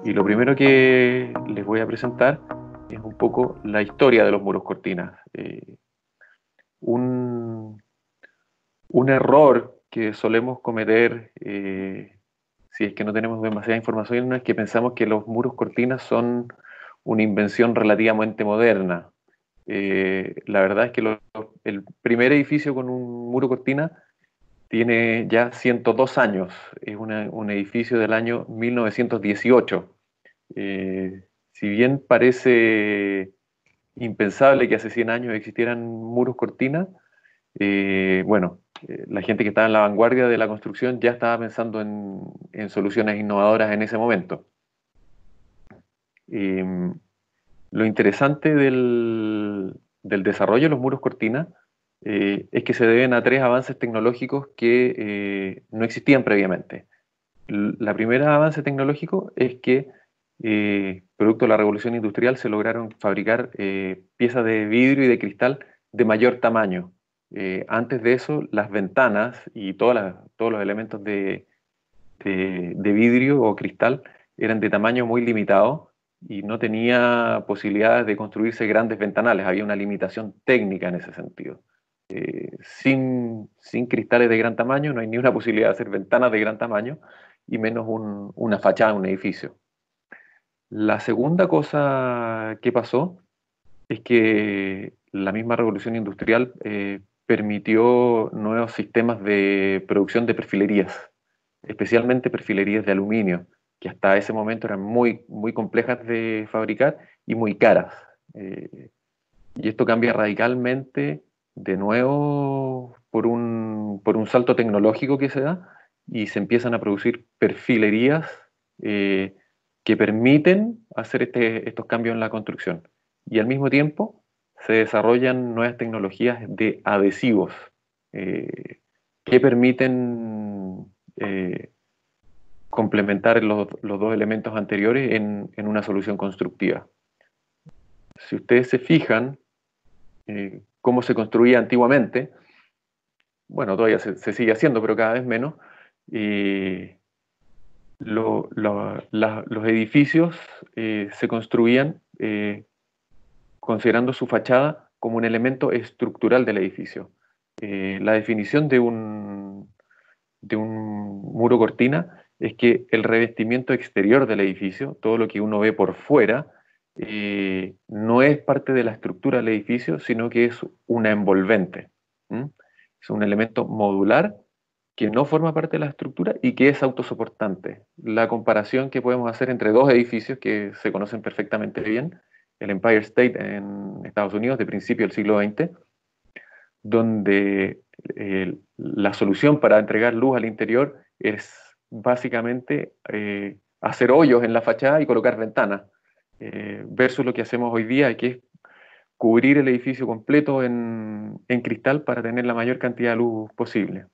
Y lo primero que les voy a presentar es un poco la historia de los muros cortinas. Un, un error que solemos cometer si es que no tenemos demasiada información es que pensamos que los muros cortinas son una invención relativamente moderna. La verdad es que el primer edificio con un muro cortina tiene ya 102 años. Es un edificio del año 1918. Si bien parece impensable que hace 100 años existieran muros cortinas, la gente que estaba en la vanguardia de la construcción ya estaba pensando en soluciones innovadoras en ese momento. Eh, lo interesante del desarrollo de los muros cortinas es que se deben a tres avances tecnológicos que no existían previamente. La primera avance tecnológico es que, producto de la revolución industrial, se lograron fabricar piezas de vidrio y de cristal de mayor tamaño. Antes de eso, las ventanas y todos los elementos de vidrio o cristal eran de tamaño muy limitado y no tenía posibilidades de construirse grandes ventanales. Había una limitación técnica en ese sentido. Sin cristales de gran tamaño no hay ni una posibilidad de hacer ventanas de gran tamaño y menos una fachada de un edificio. La segunda cosa que pasó es que la misma revolución industrial permitió nuevos sistemas de producción de perfilerías, especialmente perfilerías de aluminio, que hasta ese momento eran muy complejas de fabricar y muy caras. Y esto cambia radicalmente de nuevo por un salto tecnológico que se da y se empiezan a producir perfilerías eh, que permiten hacer estos cambios en la construcción. Y al mismo tiempo se desarrollan nuevas tecnologías de adhesivos que permiten complementar los dos elementos anteriores en una solución constructiva. Si ustedes se fijan, cómo se construía antiguamente, bueno, todavía se sigue haciendo, pero cada vez menos, eh, los edificios se construían considerando su fachada como un elemento estructural del edificio. La definición de un muro cortina es que el revestimiento exterior del edificio, todo lo que uno ve por fuera, no es parte de la estructura del edificio, sino que es una envolvente. ¿Mm? Es un elemento modular que no forma parte de la estructura y que es autosoportante. La comparación que podemos hacer entre dos edificios que se conocen perfectamente bien, el Empire State en Estados Unidos de principio del siglo XX, donde la solución para entregar luz al interior es básicamente hacer hoyos en la fachada y colocar ventanas, versus lo que hacemos hoy día, que es cubrir el edificio completo en cristal para tener la mayor cantidad de luz posible.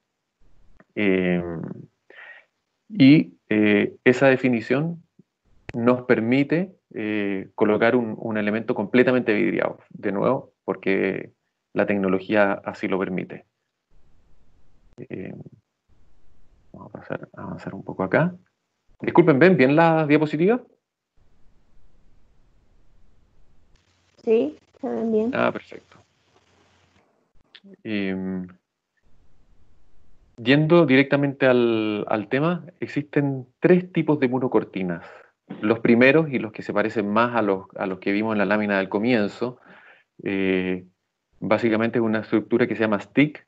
Esa definición nos permite colocar un elemento completamente vidriado, de nuevo, porque la tecnología así lo permite. Vamos a avanzar un poco acá. Disculpen, ¿ven bien las diapositivas? Sí, se ven bien. Ah, perfecto. Yendo directamente al tema, existen tres tipos de murocortinas. Los primeros y los que se parecen más a los que vimos en la lámina del comienzo, básicamente es una estructura que se llama stick,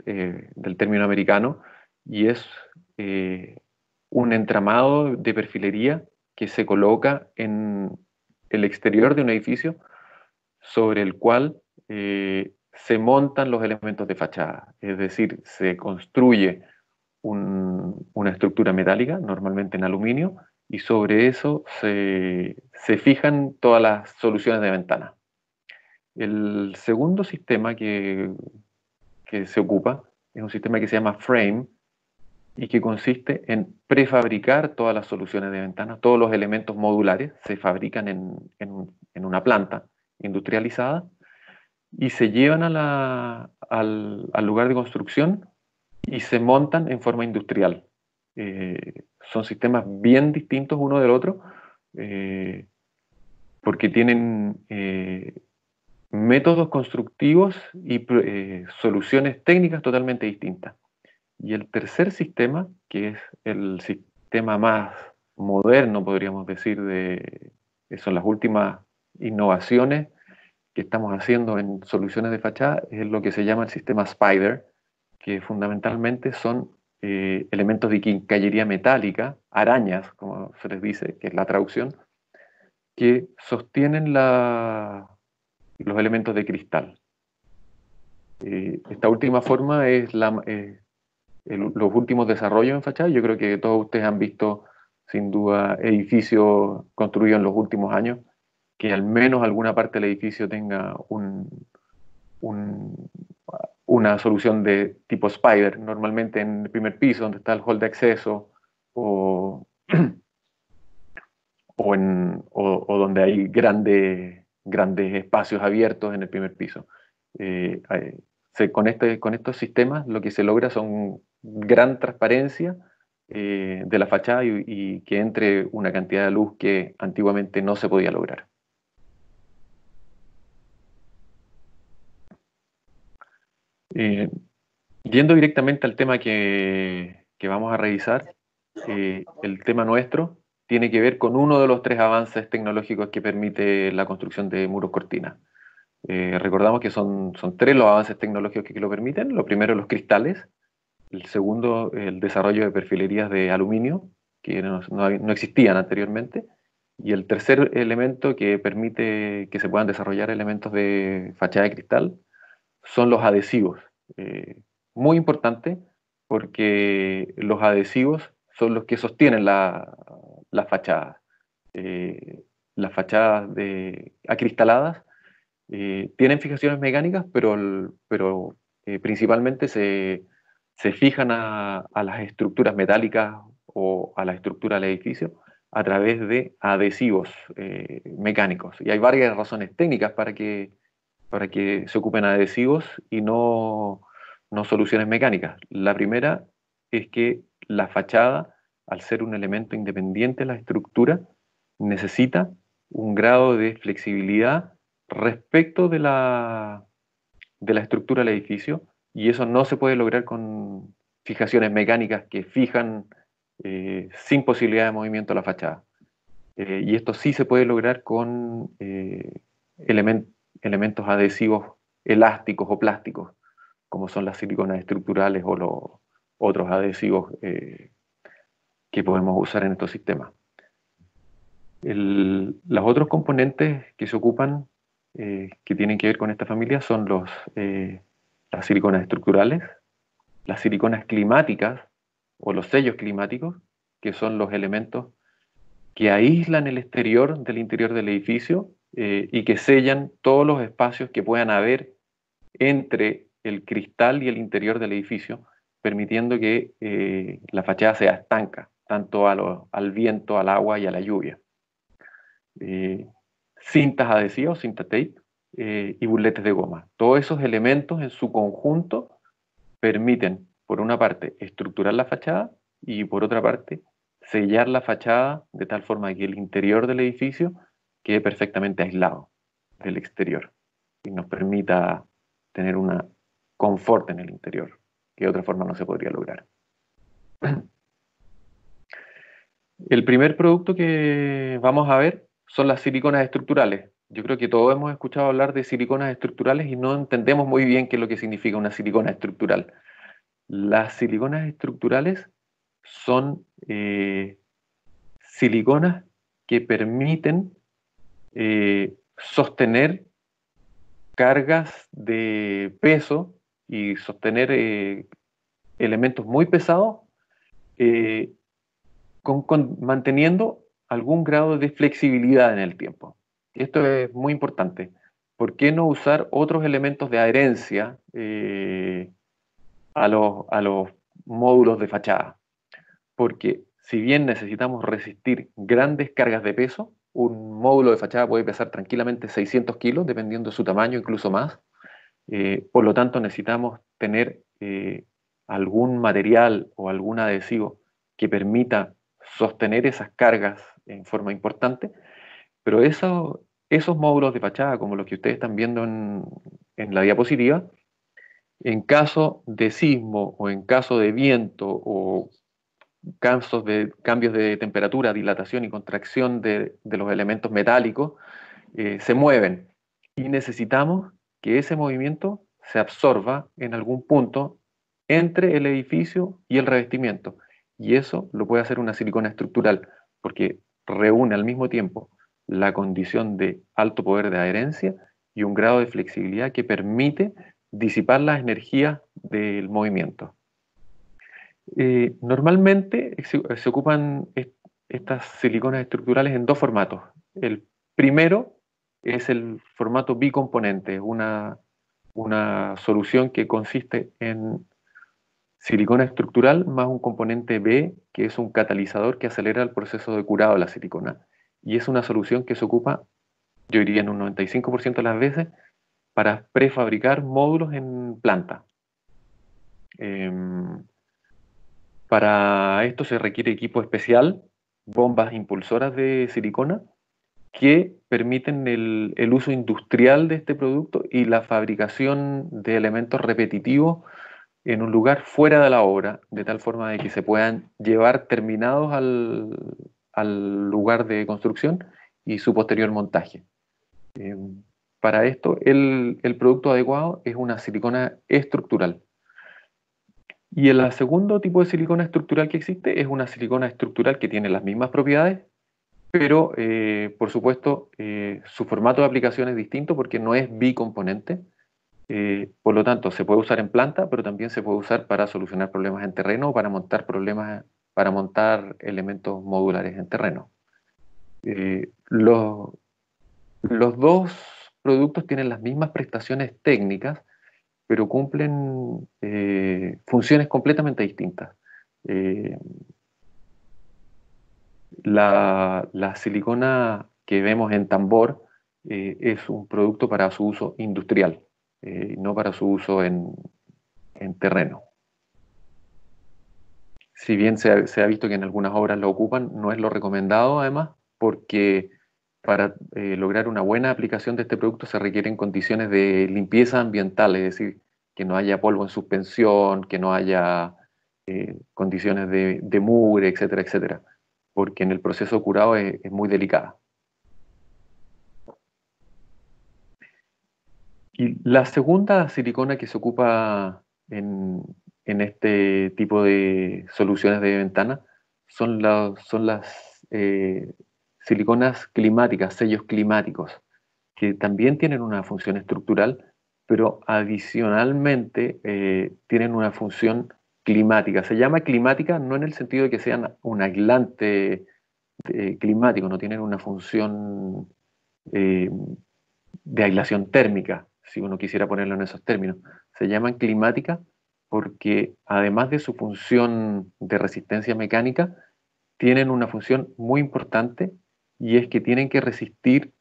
del término americano, y es un entramado de perfilería que se coloca en el exterior de un edificio sobre el cual se montan los elementos de fachada, es decir, se construye una estructura metálica, normalmente en aluminio, y sobre eso se fijan todas las soluciones de ventana. El segundo sistema que se ocupa es un sistema que se llama frame y que consiste en prefabricar todas las soluciones de ventana, todos los elementos modulares se fabrican en una planta industrializada y se llevan al lugar de construcción y se montan en forma industrial. Son sistemas bien distintos uno del otro, porque tienen métodos constructivos y soluciones técnicas totalmente distintas. Y el tercer sistema, que es el sistema más moderno, podríamos decir, que son las últimas innovaciones que estamos haciendo en soluciones de fachada, es lo que se llama el sistema Spider, que fundamentalmente son elementos de quincallería metálica, arañas, como se les dice, que es la traducción, que sostienen los elementos de cristal. Esta última forma es los últimos desarrollos en fachada. Yo creo que todos ustedes han visto, sin duda, edificios construidos en los últimos años, que al menos alguna parte del edificio tenga una solución de tipo Spider, normalmente en el primer piso, donde está el hall de acceso, o, o donde hay grandes espacios abiertos en el primer piso. Con estos sistemas lo que se logra son gran transparencia de la fachada y que entre una cantidad de luz que antiguamente no se podía lograr. Yendo directamente al tema que vamos a revisar, el tema nuestro tiene que ver con uno de los 3 avances tecnológicos que permite la construcción de muros cortina. Recordamos que son 3 los avances tecnológicos que lo permiten. Lo primero, los cristales. El segundo, el desarrollo de perfilerías de aluminio, que no existían anteriormente. Y el tercer elemento que permite que se puedan desarrollar elementos de fachada de cristal son los adhesivos. Muy importante porque los adhesivos son los que sostienen la fachada. Las fachadas acristaladas tienen fijaciones mecánicas, pero principalmente se fijan a las estructuras metálicas o a la estructura del edificio a través de adhesivos mecánicos. Y hay varias razones técnicas para que se ocupen adhesivos y no soluciones mecánicas. La primera es que la fachada, al ser un elemento independiente de la estructura, necesita un grado de flexibilidad respecto de la estructura del edificio, y eso no se puede lograr con fijaciones mecánicas que fijan sin posibilidad de movimiento la fachada. Y esto sí se puede lograr con elementos adhesivos elásticos o plásticos, como son las siliconas estructurales o los otros adhesivos que podemos usar en estos sistemas. Los otros componentes que se ocupan, que tienen que ver con esta familia, son las siliconas estructurales, las siliconas climáticas o los sellos climáticos, que son los elementos que aíslan el exterior del interior del edificio y que sellan todos los espacios que puedan haber entre el cristal y el interior del edificio, permitiendo que la fachada sea estanca, tanto al viento, al agua y a la lluvia. Cintas adhesivas, cinta tape, y burletes de goma. Todos esos elementos en su conjunto permiten, por una parte, estructurar la fachada y por otra parte, sellar la fachada de tal forma que el interior del edificio quede perfectamente aislado del exterior y nos permita tener una confort en el interior, que de otra forma no se podría lograr. El primer producto que vamos a ver son las siliconas estructurales. Yo creo que todos hemos escuchado hablar de siliconas estructurales y no entendemos muy bien qué es lo que significa una silicona estructural. Las siliconas estructurales son siliconas que permiten sostener cargas de peso y sostener elementos muy pesados manteniendo algún grado de flexibilidad en el tiempo. Esto es muy importante. ¿Por qué no usar otros elementos de adherencia a los módulos de fachada? Porque si bien necesitamos resistir grandes cargas de peso, un módulo de fachada puede pesar tranquilamente 600 kilos, dependiendo de su tamaño, incluso más. Por lo tanto, necesitamos tener algún material o algún adhesivo que permita sostener esas cargas en forma importante, pero esos módulos de fachada, como los que ustedes están viendo en la diapositiva, en caso de sismo o en caso de viento o casos de cambios de temperatura, dilatación y contracción de los elementos metálicos, se mueven y necesitamos que ese movimiento se absorba en algún punto entre el edificio y el revestimiento. Y eso lo puede hacer una silicona estructural, porque reúne al mismo tiempo la condición de alto poder de adherencia y un grado de flexibilidad que permite disipar las energías del movimiento. Normalmente se ocupan estas siliconas estructurales en dos formatos. El primero es el formato bicomponente, una solución que consiste en silicona estructural más un componente B, que es un catalizador que acelera el proceso de curado de la silicona. Y es una solución que se ocupa, yo diría en un 95% de las veces, para prefabricar módulos en planta. Para esto se requiere equipo especial, bombas impulsoras de silicona, que permiten el uso industrial de este producto y la fabricación de elementos repetitivos en un lugar fuera de la obra, de tal forma de que se puedan llevar terminados al lugar de construcción y su posterior montaje. Para esto, el producto adecuado es una silicona estructural. Y el segundo tipo de silicona estructural que existe es una silicona estructural que tiene las mismas propiedades, pero por supuesto su formato de aplicación es distinto porque no es bicomponente. Por lo tanto, se puede usar en planta, pero también se puede usar para solucionar problemas en terreno o para montar elementos modulares en terreno. Los dos productos tienen las mismas prestaciones técnicas, pero cumplen funciones completamente distintas. Eh, la silicona que vemos en tambor es un producto para su uso industrial, no para su uso en terreno. Si bien se ha visto que en algunas obras lo ocupan, no es lo recomendado además, porque para lograr una buena aplicación de este producto se requieren condiciones de limpieza ambiental, es decir, que no haya polvo en suspensión, que no haya condiciones de mugre, etcétera, etcétera, porque en el proceso curado es muy delicada. Y la segunda silicona que se ocupa en este tipo de soluciones de ventana son las siliconas climáticas, sellos climáticos, que también tienen una función estructural, pero adicionalmente tienen una función climática. Se llama climática no en el sentido de que sean un aislante climático, no tienen una función eh, de aislación térmica, si uno quisiera ponerlo en esos términos. Se llaman climática porque además de su función de resistencia mecánica, tienen una función muy importante y es que tienen que resistir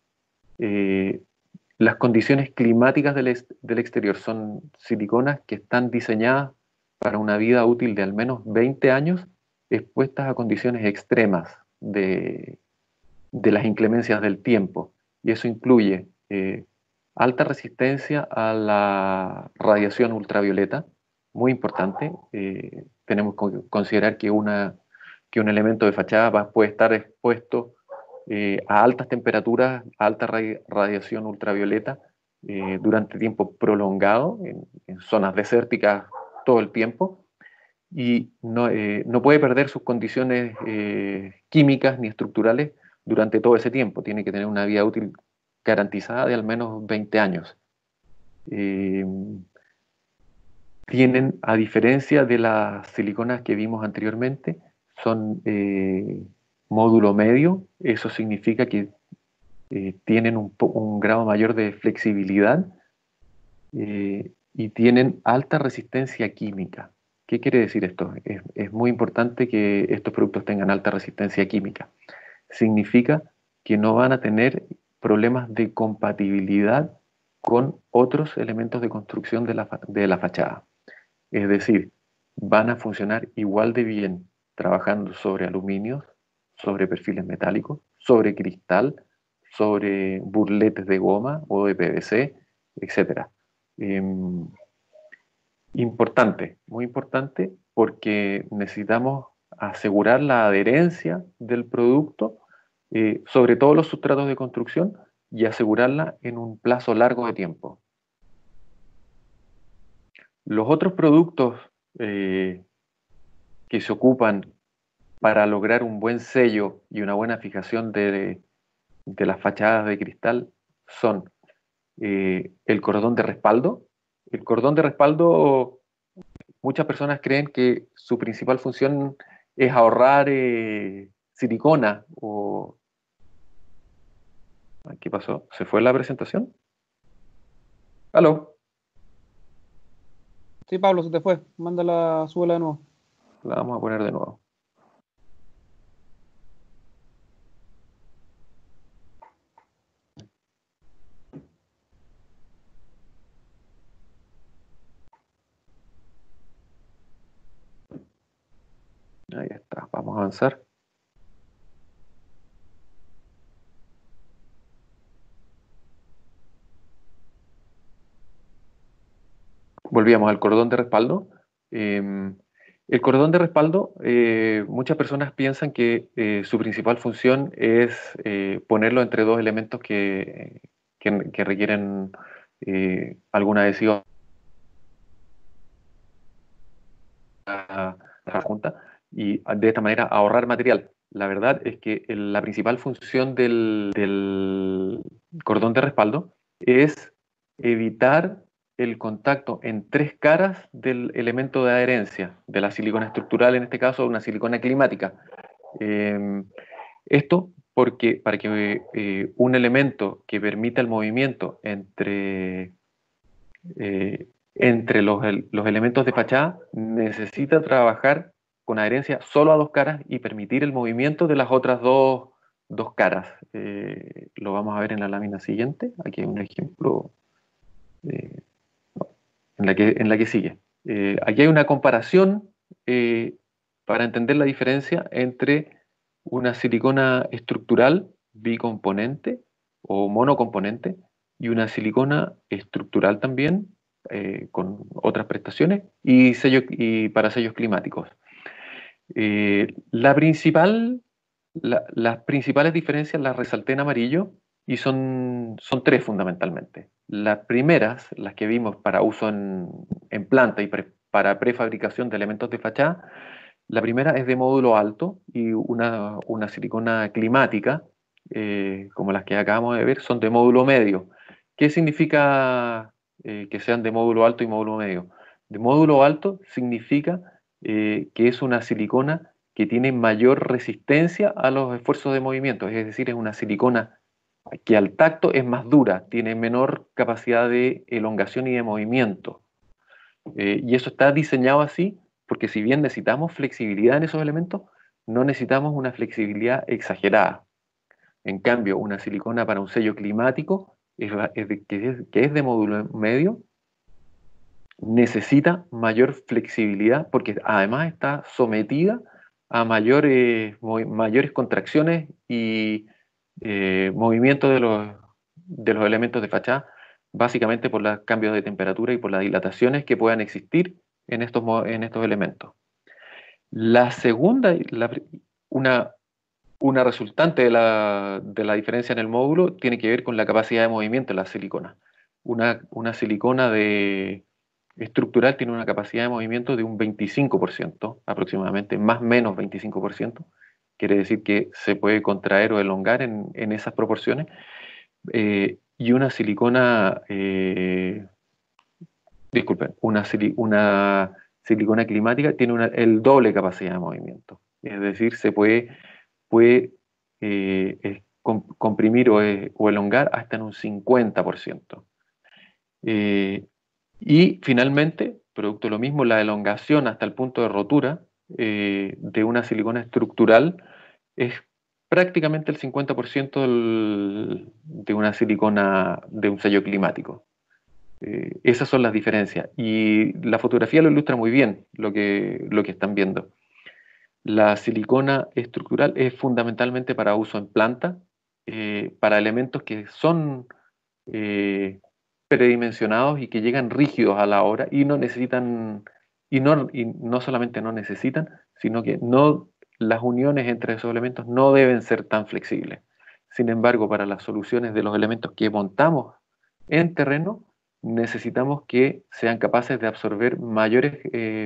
las condiciones climáticas del exterior. Son siliconas que están diseñadas para una vida útil de al menos 20 años expuestas a condiciones extremas de las inclemencias del tiempo. Y eso incluye alta resistencia a la radiación ultravioleta, muy importante. Tenemos que considerar que un elemento de fachada puede estar expuesto a altas temperaturas, a alta radiación ultravioleta durante tiempo prolongado, en zonas desérticas todo el tiempo, y no puede perder sus condiciones químicas ni estructurales durante todo ese tiempo. Tiene que tener una vida útil garantizada de al menos 20 años. Tienen, a diferencia de las siliconas que vimos anteriormente, son módulo medio. Eso significa que tienen un grado mayor de flexibilidad y tienen alta resistencia química. ¿Qué quiere decir esto? Es muy importante que estos productos tengan alta resistencia química. Significa que no van a tener problemas de compatibilidad con otros elementos de construcción de la fachada. Es decir, van a funcionar igual de bien trabajando sobre aluminios, sobre perfiles metálicos, sobre cristal, sobre burletes de goma o de PVC, etc. Importante, muy importante, porque necesitamos asegurar la adherencia del producto sobre todos los sustratos de construcción y asegurarla en un plazo largo de tiempo. Los otros productos que se ocupan para lograr un buen sello y una buena fijación de las fachadas de cristal son el cordón de respaldo. El cordón de respaldo, muchas personas creen que su principal función es ahorrar silicona o... ¿Qué pasó? ¿Se fue la presentación? ¿Aló? Sí, Pablo, se te fue. Mándala, súbela de nuevo. La vamos a poner de nuevo. Ahí está, vamos a avanzar. Volvíamos al cordón de respaldo. El cordón de respaldo, muchas personas piensan que su principal función es ponerlo entre dos elementos que requieren alguna adhesión a la junta y de esta manera ahorrar material. La verdad es que la principal función del cordón de respaldo es evitar el contacto en tres caras del elemento de adherencia, de la silicona estructural, en este caso una silicona climática. Esto porque para que un elemento que permita el movimiento entre los elementos de fachada necesita trabajar con adherencia solo a dos caras y permitir el movimiento de las otras dos caras. Lo vamos a ver en la lámina siguiente. Aquí hay un ejemplo en la que sigue. Aquí hay una comparación para entender la diferencia entre una silicona estructural bicomponente o monocomponente y una silicona estructural también con otras prestaciones y para sellos climáticos. Las principales diferencias las resalté en amarillo y son tres fundamentalmente. Las primeras, las que vimos para uso en planta y para prefabricación de elementos de fachada, la primera es de módulo alto y una silicona climática, como las que acabamos de ver, son de módulo medio. ¿Qué significa que sean de módulo alto y módulo medio? De módulo alto significa que es una silicona que tiene mayor resistencia a los esfuerzos de movimiento, es decir, es una silicona que al tacto es más dura, tiene menor capacidad de elongación y de movimiento. Y eso está diseñado así porque si bien necesitamos flexibilidad en esos elementos, no necesitamos una flexibilidad exagerada. En cambio, una silicona para un sello climático que es de módulo medio, necesita mayor flexibilidad porque además está sometida a mayores contracciones y movimientos de los elementos de fachada, básicamente por los cambios de temperatura y por las dilataciones que puedan existir en estos elementos. La segunda, una resultante de la diferencia en el módulo tiene que ver con la capacidad de movimiento de la silicona. Una silicona estructural tiene una capacidad de movimiento de un 25% aproximadamente, más o menos 25%. Quiere decir que se puede contraer o elongar en esas proporciones. Y una silicona, disculpen, una silicona climática tiene el doble capacidad de movimiento. Es decir, se puede comprimir o elongar hasta en un 50%. Y finalmente, producto de lo mismo, la elongación hasta el punto de rotura de una silicona estructural es prácticamente el 50% de una silicona de un sello climático. Esas son las diferencias. Y la fotografía lo ilustra muy bien, lo que están viendo. La silicona estructural es fundamentalmente para uso en planta, para elementos que son predimensionados y que llegan rígidos a la hora y no necesitan, y no solamente no necesitan, sino que no, las uniones entre esos elementos no deben ser tan flexibles. Sin embargo, para las soluciones de los elementos que montamos en terreno, necesitamos que sean capaces de absorber mayores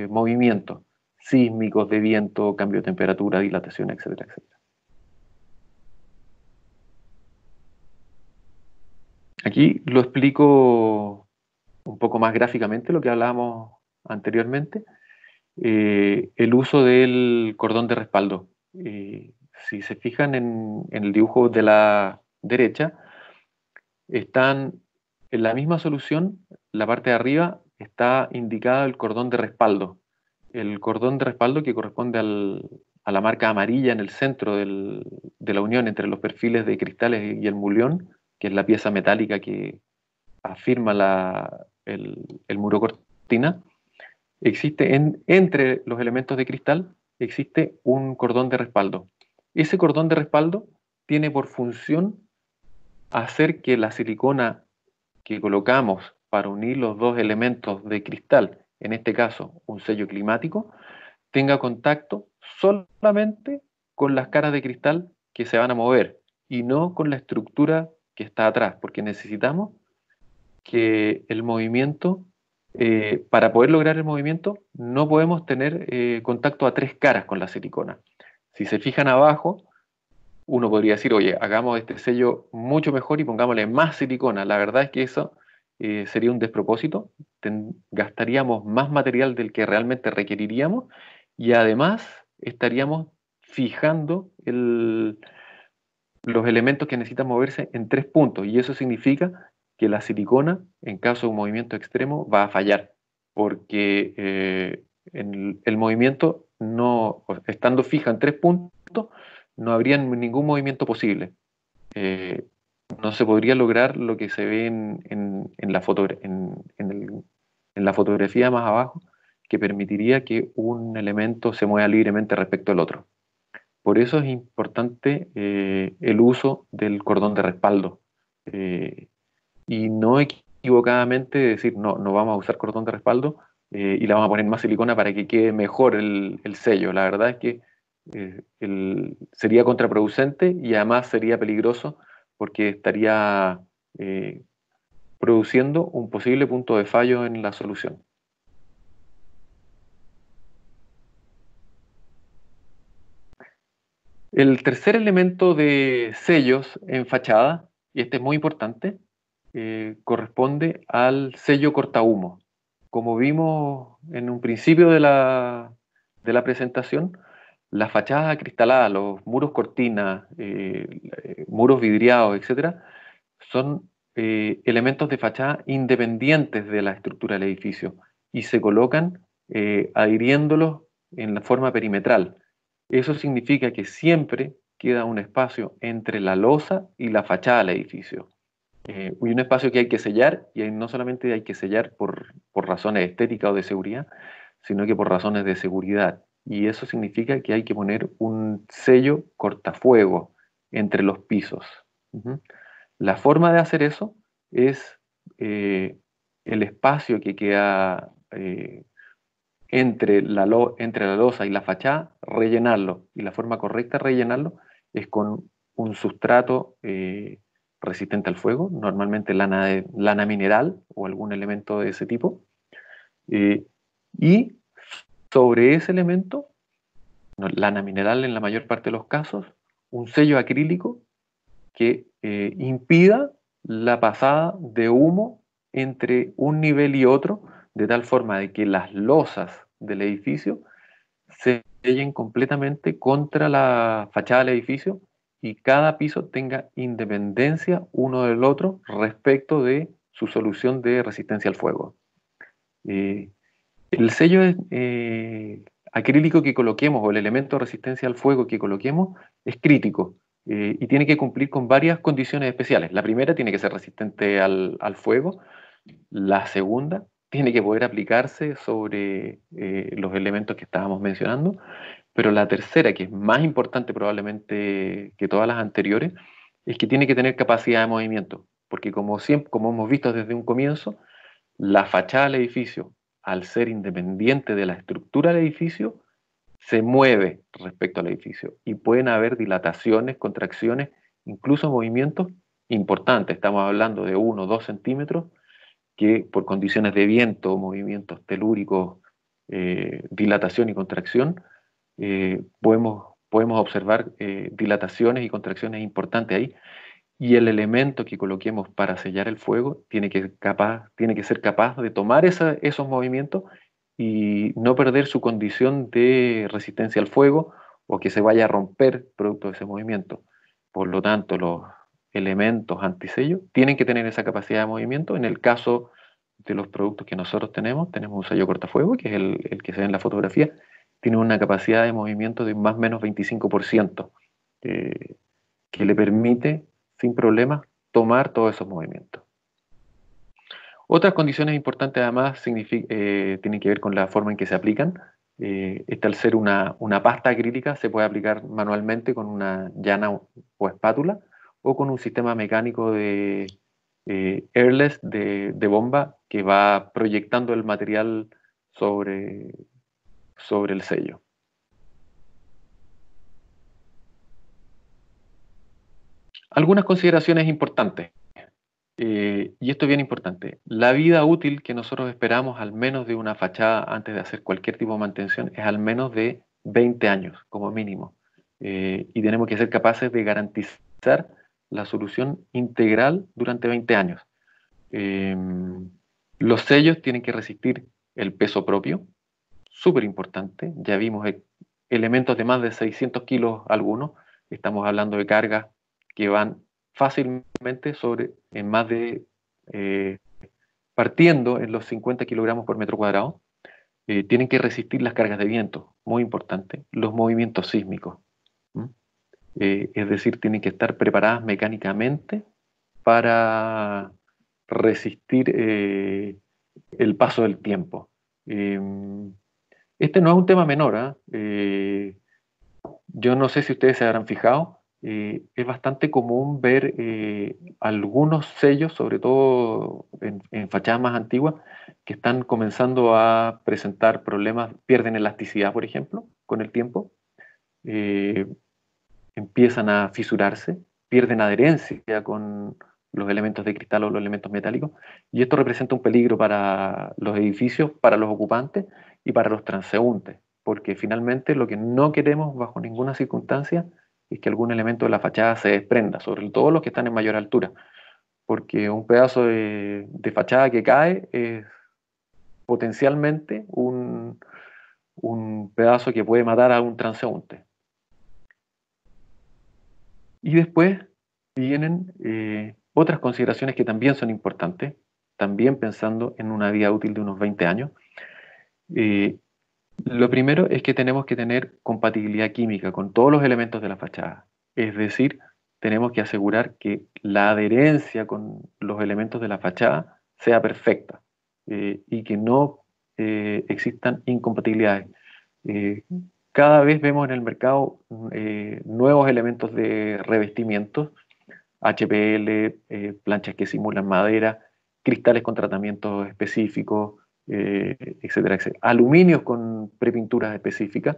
movimientos sísmicos, de viento, cambio de temperatura, dilatación, etcétera, etcétera. Aquí lo explico un poco más gráficamente, lo que hablábamos anteriormente, el uso del cordón de respaldo. Si se fijan en el dibujo de la derecha, están en la misma solución, la parte de arriba está indicado el cordón de respaldo. El cordón de respaldo que corresponde a la marca amarilla en el centro de la unión entre los perfiles de cristales y el mulión, que es la pieza metálica que afirma el muro cortina. Existe entre los elementos de cristal, existe un cordón de respaldo. Ese cordón de respaldo tiene por función hacer que la silicona que colocamos para unir los dos elementos de cristal, en este caso un sello climático, tenga contacto solamente con las caras de cristal que se van a mover y no con la estructura que está atrás, porque necesitamos que el movimiento, para poder lograr el movimiento, no podemos tener contacto a tres caras con la silicona. Si se fijan abajo, uno podría decir, oye, hagamos este sello mucho mejor y pongámosle más silicona. La verdad es que eso sería un despropósito. Gastaríamos más material del que realmente requeriríamos y además estaríamos fijando los elementos que necesitan moverse en 3 puntos y eso significa que la silicona, en caso de un movimiento extremo, va a fallar porque el movimiento, no, estando fija en 3 puntos, no habría ningún movimiento posible. No se podría lograr lo que se ve en la fotografía más abajo, que permitiría que un elemento se mueva libremente respecto al otro. Por eso es importante el uso del cordón de respaldo. Y no equivocadamente decir, no, no vamos a usar cordón de respaldo y le vamos a poner más silicona para que quede mejor el sello. La verdad es que sería contraproducente y además sería peligroso porque estaría produciendo un posible punto de fallo en la solución. El tercer elemento de sellos en fachada, y este es muy importante, corresponde al sello cortahumo. Como vimos en un principio de la presentación, las fachadas acristaladas, los muros cortinas, muros vidriados, etc., son elementos de fachada independientes de la estructura del edificio y se colocan adhiriéndolos en la forma perimetral. Eso significa que siempre queda un espacio entre la losa y la fachada del edificio. Y un espacio que hay que sellar, y no solamente hay que sellar por razones estéticas o de seguridad, sino que por razones de seguridad. Y eso significa que hay que poner un sello cortafuego entre los pisos. La forma de hacer eso es el espacio que queda entre la losa y la fachada, rellenarlo. Y la forma correcta de rellenarlo es con un sustrato resistente al fuego, normalmente lana mineral o algún elemento de ese tipo. Y sobre ese elemento, lana mineral en la mayor parte de los casos, un sello acrílico que impida la pasada de humo entre un nivel y otro, de tal forma de que las losas del edificio se sellen completamente contra la fachada del edificio y cada piso tenga independencia uno del otro respecto de su solución de resistencia al fuego. El sello acrílico que coloquemos o el elemento de resistencia al fuego que coloquemos es crítico y tiene que cumplir con varias condiciones especiales. La primera tiene que ser resistente al fuego. La segunda tiene que poder aplicarse sobre los elementos que estábamos mencionando. Pero la tercera, que es más importante probablemente que todas las anteriores, es que tiene que tener capacidad de movimiento, porque como siempre, como hemos visto desde un comienzo, la fachada del edificio, al ser independiente de la estructura del edificio, se mueve respecto al edificio y pueden haber dilataciones, contracciones, incluso movimientos importantes. Estamos hablando de 1 o 2 centímetros que por condiciones de viento, movimientos telúricos, dilatación y contracción, podemos observar dilataciones y contracciones importantes ahí, y el elemento que coloquemos para sellar el fuego tiene que ser capaz de tomar esos movimientos y no perder su condición de resistencia al fuego o que se vaya a romper producto de ese movimiento. Por lo tanto, los elementos antisello tienen que tener esa capacidad de movimiento. En el caso de los productos que nosotros tenemos un sello cortafuego, que es el que se ve en la fotografía, tiene una capacidad de movimiento de más o menos 25%, que le permite sin problemas tomar todos esos movimientos. Otras condiciones importantes además tienen que ver con la forma en que se aplican. Esta, al ser una pasta acrílica, se puede aplicar manualmente con una llana o espátula o con un sistema mecánico de airless de bomba que va proyectando el material sobre el sello. Algunas consideraciones importantes. Y esto es bien importante. La vida útil que nosotros esperamos, al menos de una fachada, antes de hacer cualquier tipo de mantención, es al menos de 20 años, como mínimo. Y tenemos que ser capaces de garantizar la solución integral durante 20 años. Los sellos tienen que resistir el peso propio, súper importante. Ya vimos elementos de más de 600 kilos algunos. Estamos hablando de cargas que van fácilmente en más de, partiendo en los 50 kilogramos por metro cuadrado. Tienen que resistir las cargas de viento, muy importante, los movimientos sísmicos. Es decir, tienen que estar preparadas mecánicamente para resistir el paso del tiempo. Este no es un tema menor, ¿eh? Yo no sé si ustedes se habrán fijado, es bastante común ver algunos sellos, sobre todo en fachadas más antiguas, que están comenzando a presentar problemas, pierden elasticidad, por ejemplo, con el tiempo, eh, empiezan a fisurarse, pierden adherencia con los elementos de cristal o los elementos metálicos, y esto representa un peligro para los edificios, para los ocupantes y para los transeúntes, porque finalmente lo que no queremos bajo ninguna circunstancia es que algún elemento de la fachada se desprenda, sobre todo los que están en mayor altura, porque un pedazo de fachada que cae es potencialmente un pedazo que puede matar a un transeúnte. Y después vienen otras consideraciones que también son importantes, también pensando en una vida útil de unos 20 años. Lo primero es que tenemos que tener compatibilidad química con todos los elementos de la fachada. Es decir, tenemos que asegurar que la adherencia con los elementos de la fachada sea perfecta y que no existan incompatibilidades. Cada vez vemos en el mercado nuevos elementos de revestimientos, HPL, planchas que simulan madera, cristales con tratamientos específicos, etcétera, etcétera. Aluminios con prepinturas específicas,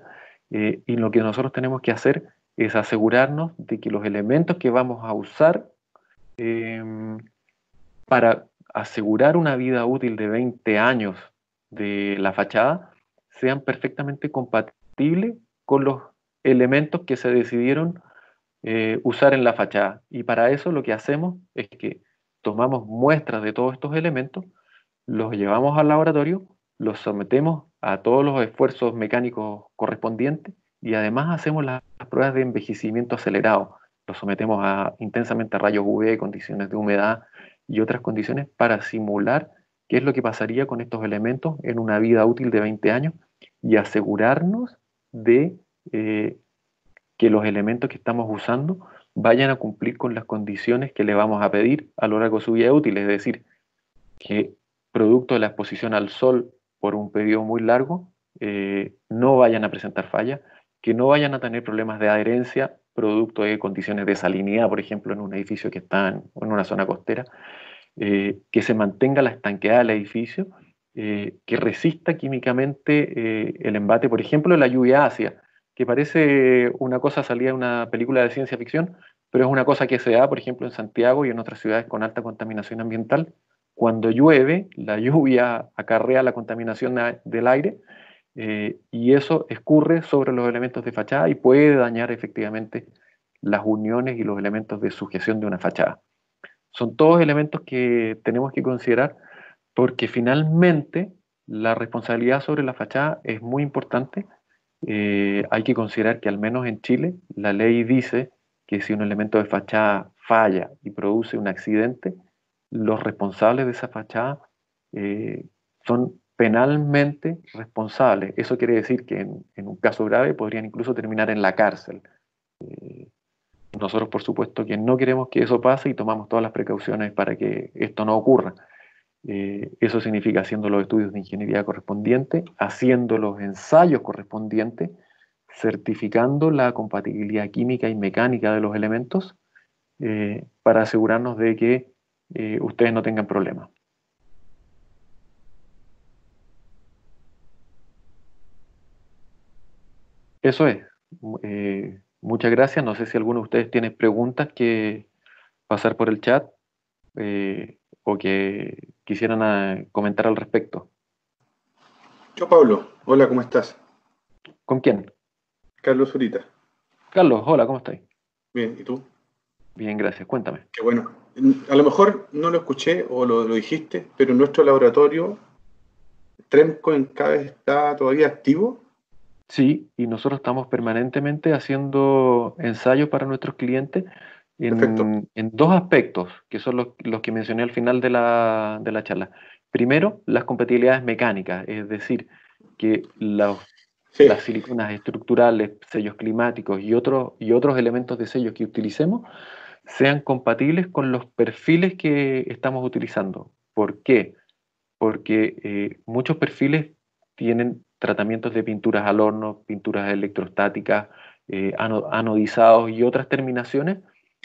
y lo que nosotros tenemos que hacer es asegurarnos de que los elementos que vamos a usar para asegurar una vida útil de 20 años de la fachada sean perfectamente compatibles con los elementos que se decidieron usar en la fachada. Y para eso lo que hacemos es que tomamos muestras de todos estos elementos, los llevamos al laboratorio, los sometemos a todos los esfuerzos mecánicos correspondientes y además hacemos las pruebas de envejecimiento acelerado. Los sometemos intensamente a rayos UV, condiciones de humedad y otras condiciones para simular qué es lo que pasaría con estos elementos en una vida útil de 20 años y asegurarnos de que los elementos que estamos usando vayan a cumplir con las condiciones que le vamos a pedir a lo largo de su vida útil, es decir, que producto de la exposición al sol por un periodo muy largo no vayan a presentar fallas, que no vayan a tener problemas de adherencia producto de condiciones de salinidad, por ejemplo, en un edificio que está en una zona costera, que se mantenga la estanqueidad del edificio, que resista químicamente el embate, por ejemplo, de la lluvia ácida, que parece una cosa salida de una película de ciencia ficción, pero es una cosa que se da, por ejemplo, en Santiago y en otras ciudades con alta contaminación ambiental. Cuando llueve, la lluvia acarrea la contaminación del aire, y eso escurre sobre los elementos de fachada y puede dañar efectivamente las uniones y los elementos de sujeción de una fachada. Son todos elementos que tenemos que considerar porque finalmente la responsabilidad sobre la fachada es muy importante. Hay que considerar que al menos en Chile la ley dice que si un elemento de fachada falla y produce un accidente, los responsables de esa fachada son penalmente responsables. Eso quiere decir que en un caso grave podrían incluso terminar en la cárcel. Eh, Nosotros, por supuesto, que no queremos que eso pase y tomamos todas las precauciones para que esto no ocurra. Eso significa haciendo los estudios de ingeniería correspondientes, haciendo los ensayos correspondientes, certificando la compatibilidad química y mecánica de los elementos, para asegurarnos de que ustedes no tengan problemas. Eso es. Muchas gracias. No sé si alguno de ustedes tiene preguntas que pasar por el chat, o que quisieran comentar al respecto. Yo, Pablo. Hola, ¿cómo estás? ¿Con quién? Carlos Zurita. Carlos, hola, ¿cómo estás? Bien, ¿y tú? Bien, gracias. Cuéntame. Qué bueno. A lo mejor no lo escuché o lo dijiste, pero en nuestro laboratorio, Tremco en CABES está todavía activo. Sí, y nosotros estamos permanentemente haciendo ensayos para nuestros clientes Perfecto. en dos aspectos, que son los que mencioné al final de la charla. Primero, las compatibilidades mecánicas, es decir, que Sí, las siliconas estructurales, sellos climáticos y otros elementos de sellos que utilicemos sean compatibles con los perfiles que estamos utilizando. ¿Por qué? Porque muchos perfiles tienen tratamientos de pinturas al horno, pinturas electrostáticas, anodizados y otras terminaciones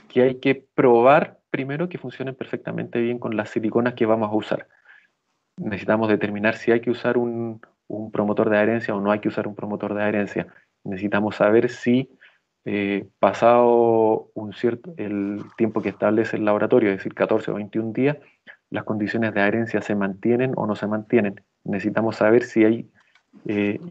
que hay que probar primero que funcionen perfectamente bien con las siliconas que vamos a usar. Necesitamos determinar si hay que usar un promotor de adherencia o no hay que usar un promotor de adherencia. Necesitamos saber si pasado el tiempo que establece el laboratorio, es decir, 14 o 21 días, las condiciones de adherencia se mantienen o no se mantienen. Necesitamos saber si hay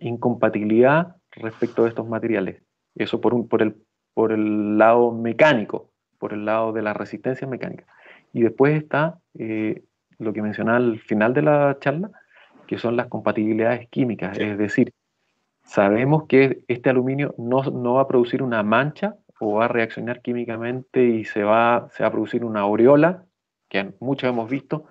incompatibilidad respecto de estos materiales. Eso por el lado mecánico, por el lado de la resistencia mecánica. Y después está lo que mencionaba al final de la charla, que son las compatibilidades químicas. sí. Es decir, sabemos que este aluminio no va a producir una mancha o va a reaccionar químicamente y se va a producir una aureola, que muchos hemos visto,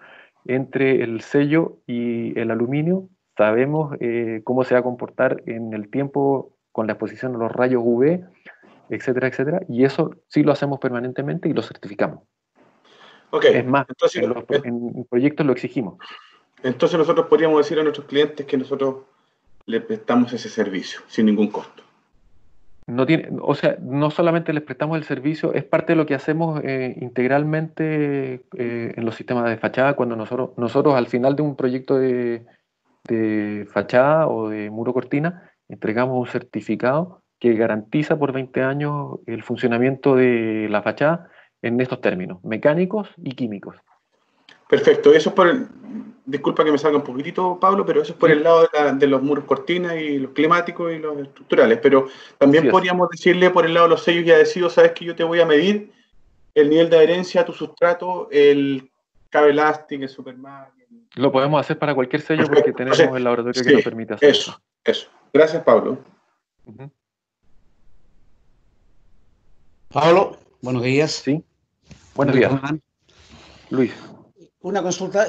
entre el sello y el aluminio. Sabemos cómo se va a comportar en el tiempo con la exposición a los rayos UV, etcétera, etcétera, y eso sí lo hacemos permanentemente y lo certificamos. Ok, Es más, entonces, en proyectos lo exigimos. entonces nosotros podríamos decir a nuestros clientes que nosotros les prestamos ese servicio sin ningún costo. O sea, no solamente les prestamos el servicio, es parte de lo que hacemos integralmente en los sistemas de fachada. Cuando nosotros al final de un proyecto de fachada o de muro cortina, entregamos un certificado que garantiza por 20 años el funcionamiento de la fachada en estos términos, mecánicos y químicos. Perfecto, eso es disculpa que me salga un poquitito, Pablo, pero eso es por Sí. el lado de los muros cortinas y los climáticos y los estructurales, pero también podríamos decirle por el lado de los sellos y adhesivos, sabes que yo te voy a medir el nivel de adherencia a tu sustrato, el Cabelastic, el Superman. Lo podemos hacer para cualquier sello. Perfecto. Porque tenemos Entonces, el laboratorio que sí, nos permite hacer eso. Gracias, Pablo. Uh-huh. Pablo, buenos días. Sí, buenos días. Luis. Una consulta,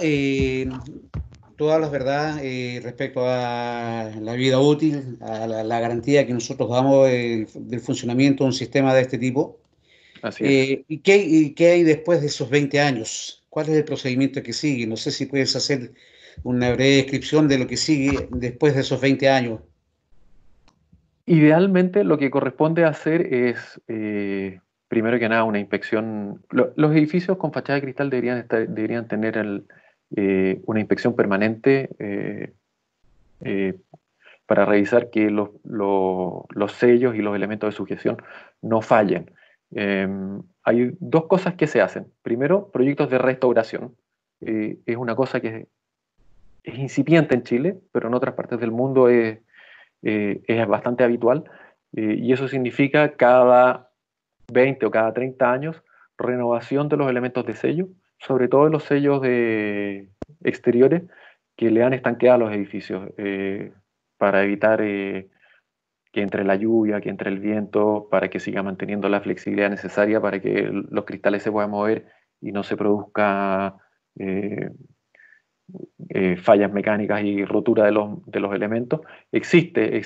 todas las verdad respecto a la vida útil, a la garantía que nosotros damos del funcionamiento de un sistema de este tipo. Así es. ¿Y qué hay después de esos 20 años? ¿Cuál es el procedimiento que sigue? No sé si puedes hacer una breve descripción de lo que sigue después de esos 20 años. Idealmente lo que corresponde hacer es, primero que nada, una inspección. Los edificios con fachada de cristal deberían tener una inspección permanente para revisar que los sellos y los elementos de sujeción no fallen. Hay dos cosas que se hacen. Primero, proyectos de restauración. Es una cosa que es incipiente en Chile, pero en otras partes del mundo es bastante habitual, y eso significa cada 20 o cada 30 años renovación de los elementos de sello, sobre todo los sellos exteriores que le han estanqueado a los edificios, para evitar que entre la lluvia, que entre el viento, para que siga manteniendo la flexibilidad necesaria para que los cristales se puedan mover y no se produzca fallas mecánicas y rotura de los elementos. Existe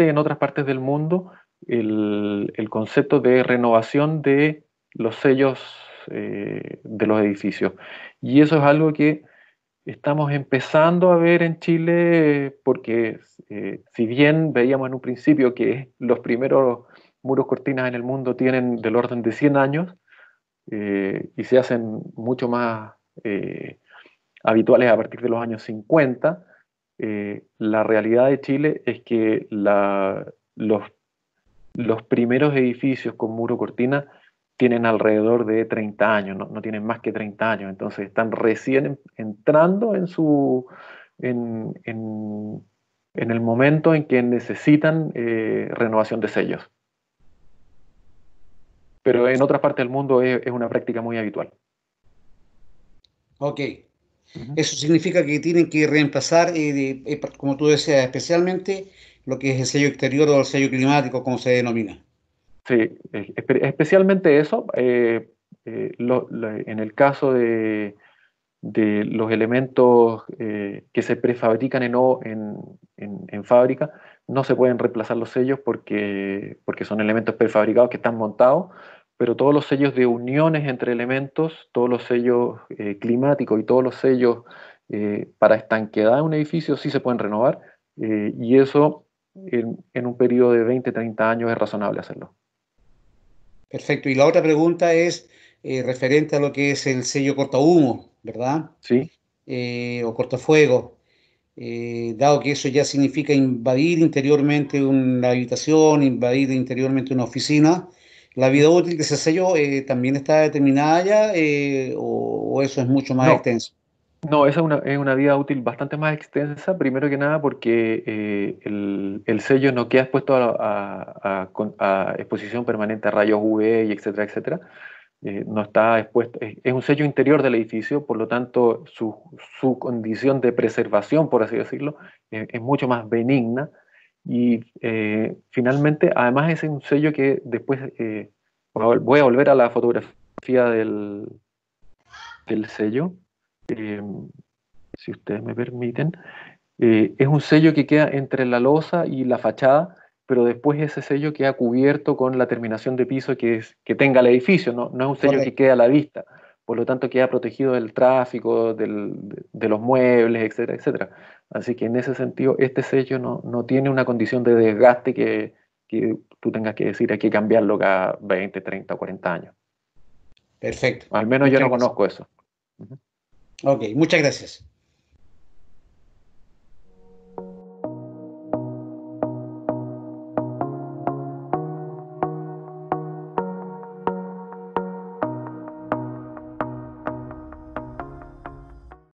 en otras partes del mundo el concepto de renovación de los sellos de los edificios. Y eso es algo que estamos empezando a ver en Chile, porque si bien veíamos en un principio que los primeros muros cortinas en el mundo tienen del orden de 100 años, y se hacen mucho más habituales a partir de los años 50, la realidad de Chile es que los primeros edificios con muro cortina tienen alrededor de 30 años, no tienen más que 30 años, entonces están recién entrando en el momento en que necesitan renovación de sellos. Pero en otras partes del mundo es una práctica muy habitual. Ok. Eso significa que tienen que reemplazar, como tú decías, especialmente lo que es el sello exterior o el sello climático, como se denomina. Sí, especialmente eso. En el caso de los elementos que se prefabrican en fábrica, no se pueden reemplazar los sellos porque son elementos prefabricados que están montados, pero todos los sellos de uniones entre elementos, todos los sellos climáticos y todos los sellos para estanqueidad de un edificio sí se pueden renovar, y eso en un periodo de 20, 30 años es razonable hacerlo. Perfecto. Y la otra pregunta es referente a lo que es el sello cortahumo, ¿verdad? Sí. O cortafuego. Dado que eso ya significa invadir interiormente una habitación, invadir interiormente una oficina, ¿la vida útil de ese sello también está determinada ya, o eso es mucho más extenso? No, esa es una vida útil bastante más extensa, primero que nada porque el sello no queda expuesto a exposición permanente a rayos UV y etcétera, etcétera. No está expuesto, es un sello interior del edificio, por lo tanto su condición de preservación, por así decirlo, es mucho más benigna, y finalmente, además es un sello que después, voy a volver a la fotografía del sello, si ustedes me permiten. Es un sello que queda entre la losa y la fachada, pero después ese sello queda cubierto con la terminación de piso que tenga el edificio, no es un sello que quede a la vista, por lo tanto queda protegido del tráfico, de los muebles, etcétera, etcétera. Así que en ese sentido este sello no tiene una condición de desgaste que tú tengas que decir hay que cambiarlo cada 20, 30 o 40 años. Perfecto. Al menos yo no conozco eso. Ok, muchas gracias.